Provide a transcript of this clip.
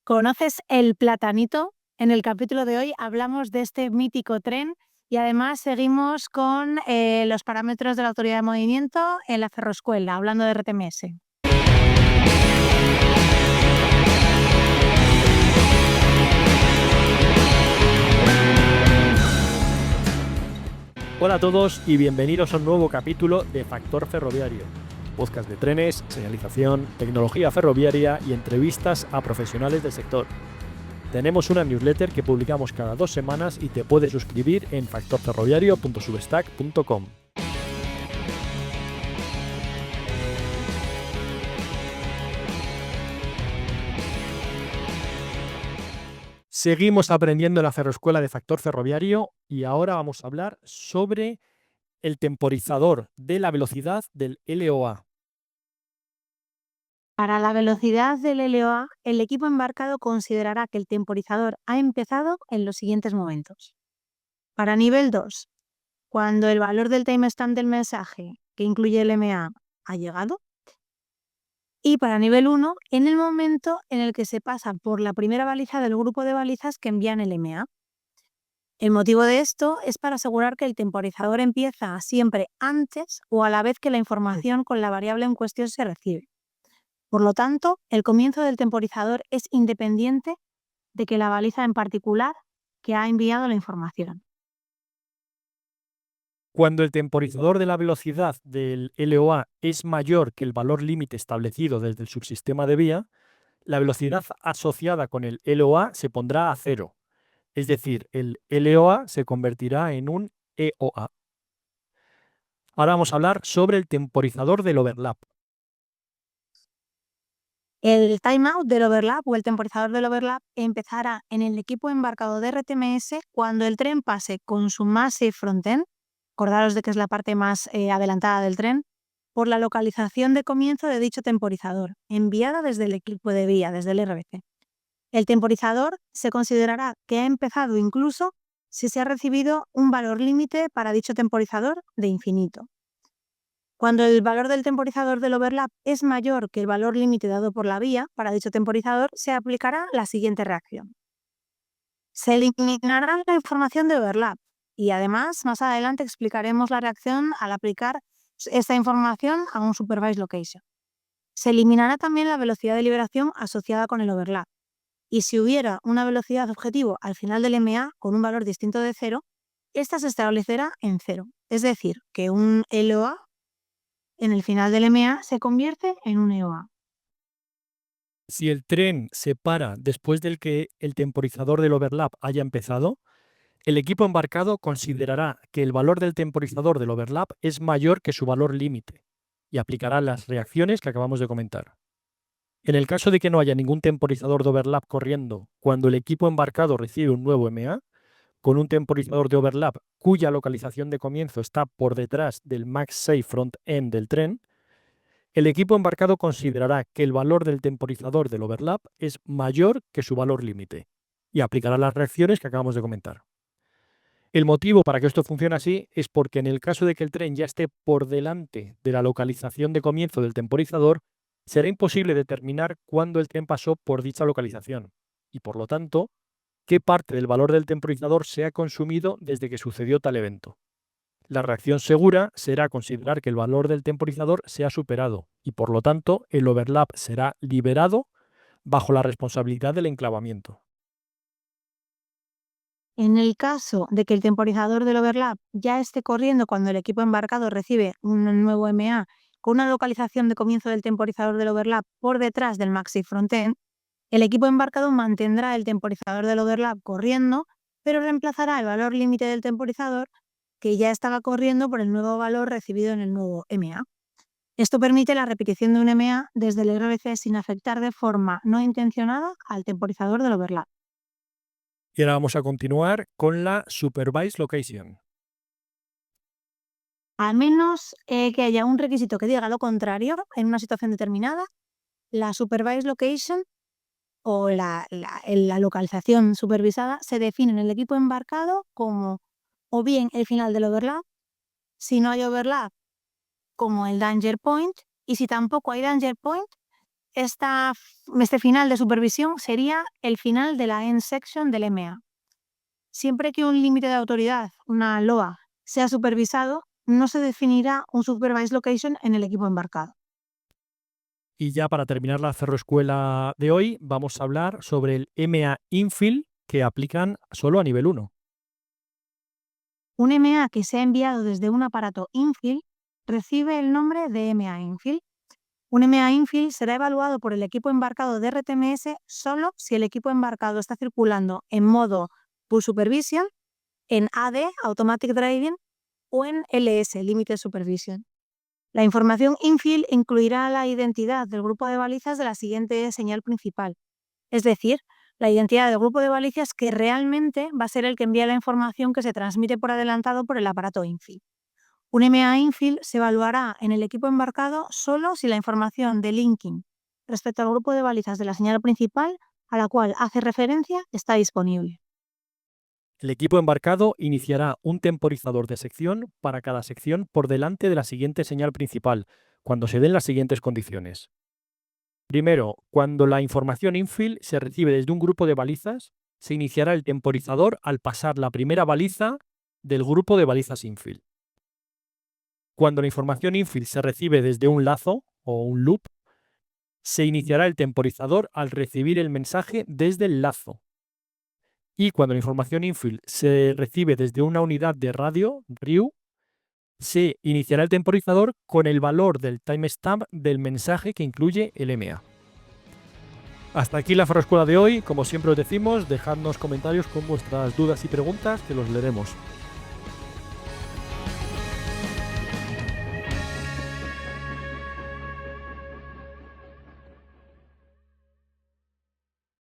¿Conoces el platanito? En el capítulo de hoy hablamos de este mítico tren y además seguimos con los parámetros de la autoridad de movimiento en la ferroescuela, hablando de RTMS. Hola a todos y bienvenidos a un nuevo capítulo de Factor Ferroviario, podcast de trenes, señalización, tecnología ferroviaria y entrevistas a profesionales del sector. Tenemos una newsletter que publicamos cada 2 semanas y te puedes suscribir en factorferroviario.substack.com. Seguimos aprendiendo en la ferroescuela de Factor Ferroviario y ahora vamos a hablar sobre el temporizador de la velocidad del LOA. Para la velocidad del LOA, el equipo embarcado considerará que el temporizador ha empezado en los siguientes momentos. Para nivel 2, cuando el valor del timestamp del mensaje, que incluye el MA, ha llegado. Y para nivel 1, en el momento en el que se pasa por la primera baliza del grupo de balizas que envían el MA. El motivo de esto es para asegurar que el temporizador empieza siempre antes o a la vez que la información con la variable en cuestión se recibe. Por lo tanto, el comienzo del temporizador es independiente de que la baliza en particular que ha enviado la información. Cuando el temporizador de la velocidad del LOA es mayor que el valor límite establecido desde el subsistema de vía, la velocidad asociada con el LOA se pondrá a 0. Es decir, el LOA se convertirá en un EOA. Ahora vamos a hablar sobre el temporizador del overlap. El timeout del overlap o el temporizador del overlap empezará en el equipo embarcado de RTMS cuando el tren pase con su massive frontend, acordaros de que es la parte más adelantada del tren, por la localización de comienzo de dicho temporizador, enviada desde el equipo de vía, desde el RBC. El temporizador se considerará que ha empezado incluso si se ha recibido un valor límite para dicho temporizador de infinito. Cuando el valor del temporizador del overlap es mayor que el valor límite dado por la vía para dicho temporizador, se aplicará la siguiente reacción. Se eliminará la información de overlap y además más adelante explicaremos la reacción al aplicar esta información a un supervised location. Se eliminará también la velocidad de liberación asociada con el overlap y si hubiera una velocidad objetivo al final del MA con un valor distinto de 0, esta se establecerá en 0. Es decir, que un LOA en el final del MA se convierte en un EOA. Si el tren se para después del que el temporizador del overlap haya empezado, el equipo embarcado considerará que el valor del temporizador del overlap es mayor que su valor límite y aplicará las reacciones que acabamos de comentar. En el caso de que no haya ningún temporizador de overlap corriendo cuando el equipo embarcado recibe un nuevo MA, con un temporizador de overlap cuya localización de comienzo está por detrás del MaxSafe front-end del tren, el equipo embarcado considerará que el valor del temporizador del overlap es mayor que su valor límite y aplicará las reacciones que acabamos de comentar. El motivo para que esto funcione así es porque en el caso de que el tren ya esté por delante de la localización de comienzo del temporizador, será imposible determinar cuándo el tren pasó por dicha localización y, por lo tanto, qué parte del valor del temporizador se ha consumido desde que sucedió tal evento. La reacción segura será considerar que el valor del temporizador se ha superado y, por lo tanto, el overlap será liberado bajo la responsabilidad del enclavamiento. En el caso de que el temporizador del overlap ya esté corriendo cuando el equipo embarcado recibe un nuevo MA con una localización de comienzo del temporizador del overlap por detrás del maxi frontend, el equipo embarcado mantendrá el temporizador del overlap corriendo, pero reemplazará el valor límite del temporizador que ya estaba corriendo por el nuevo valor recibido en el nuevo MA. Esto permite la repetición de un MA desde el RBC sin afectar de forma no intencionada al temporizador del overlap. Y ahora vamos a continuar con la Supervised Location. A menos que haya un requisito que diga lo contrario en una situación determinada, la Supervised Location o la localización supervisada se define en el equipo embarcado como o bien el final del overlap, si no hay overlap, como el danger point, y si tampoco hay danger point, este final de supervisión sería el final de la end section del MA. Siempre que un límite de autoridad, una LOA, sea supervisado, no se definirá un supervised location en el equipo embarcado. Y ya para terminar la ferroescuela de hoy, vamos a hablar sobre el MA infill que aplican solo a nivel 1. Un MA que sea enviado desde un aparato infill recibe el nombre de MA infill. Un MA infill será evaluado por el equipo embarcado de RTMS solo si el equipo embarcado está circulando en modo Full Supervision, en AD, Automatic Driving, o en LS, Limited Supervision. La información infill incluirá la identidad del grupo de balizas de la siguiente señal principal, es decir, la identidad del grupo de balizas que realmente va a ser el que envía la información que se transmite por adelantado por el aparato infill. Un MA infill se evaluará en el equipo embarcado solo si la información de linking respecto al grupo de balizas de la señal principal a la cual hace referencia está disponible. El equipo embarcado iniciará un temporizador de sección para cada sección por delante de la siguiente señal principal, cuando se den las siguientes condiciones. Primero, cuando la información infill se recibe desde un grupo de balizas, se iniciará el temporizador al pasar la primera baliza del grupo de balizas infill. Cuando la información infill se recibe desde un lazo o un loop, se iniciará el temporizador al recibir el mensaje desde el lazo. Y cuando la información infill se recibe desde una unidad de radio, RIU, se iniciará el temporizador con el valor del timestamp del mensaje que incluye el MA. Hasta aquí la ferroescuela de hoy. Como siempre os decimos, dejadnos comentarios con vuestras dudas y preguntas que los leeremos.